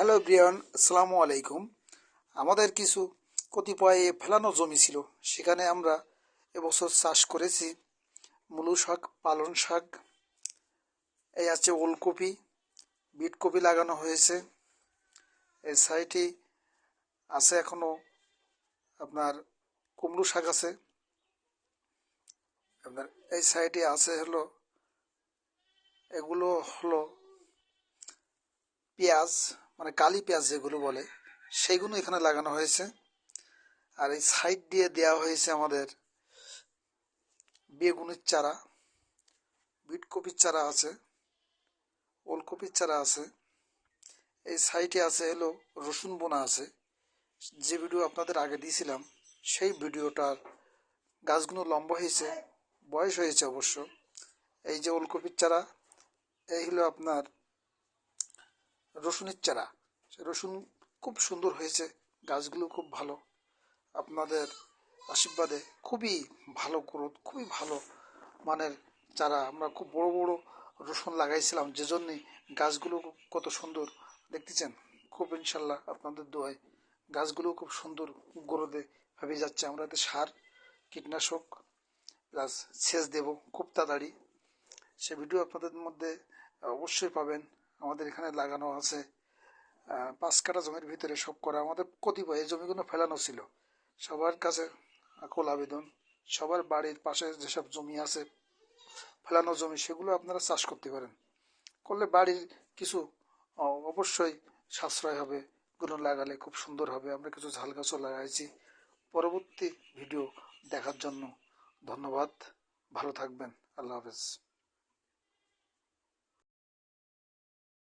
Hello Brian, আসসালামু আলাইকুম। আমাদের কিছু কতিপয় ফেলানো জমি ছিল, সেখানে আমরা এবছর চাষ করেছি মূলো শাক, পালং শাক, এই আছে ওলকপি, বিট কপি লাগানো হয়েছে। এই সাইডে আছে এখনো আপনার কুমড়ো শাক আছে। আপনার এই সাইডে আছে হলো, এগুলো হলো পেঁয়াজ, মানে কালি পেঁয়াজ যেগুলো বলে, সেইগুলো এখানে লাগানো হয়েছে। আর এই সাইড দিয়ে দেওয়া হয়েছে আমাদের বেগুনের চারা, বিট কপির চারা আছে, ওলকপির চারা আছে। এই সাইডে আছে হলো রসুন বোনা আছে, যে ভিডিও আপনাদের আগে দিয়েছিলাম সেই ভিডিওটার গাছগুলো লম্বা হয়েছে, বয়স হয়েছে অবশ্য। এই যে ওলকপির চারা, এই হলো আপনার রসুনের চারা। রসুন খুব সুন্দর হয়েছে, গাছগুলো খুব ভালো, আপনাদের আশীর্বাদে খুবই ভালো গ্রোথ, খুবই ভালো মানের চারা। আমরা খুব বড় বড় রসুন লাগাইছিলাম, যে জন্যে গাছগুলো কত সুন্দর দেখতেছেন। খুব ইনশাল্লাহ আপনাদের দোয়ায় গাছগুলো খুব সুন্দর গ্রোথে ভাবে যাচ্ছে। আমরা এতে সার, কীটনাশক প্লাস সেচ দেব খুব তাড়াতাড়ি। সে ভিডিও আপনাদের মধ্যে অবশ্যই পাবেন। আমাদের এখানে লাগানো আছে 5 কাঠা জমির ভিতরে সব করা। আমাদের কতিপয় এই জমিগুলো ফেলানো ছিল। সবার কাছে আকুল আবেদন, সবার বাড়ির পাশে যেসব জমি আছে ফেলানো জমি, সেগুলো আপনারা চাষ করতে পারেন। করলে বাড়ির কিছু অবশ্যই সাশ্রয় হবে। গুলো লাগালে খুব সুন্দর হবে। আমরা কিছু ঝাল গাছও লাগাইছি। পরবর্তী ভিডিও দেখার জন্য ধন্যবাদ। ভালো থাকবেন। আল্লাহ হাফেজ।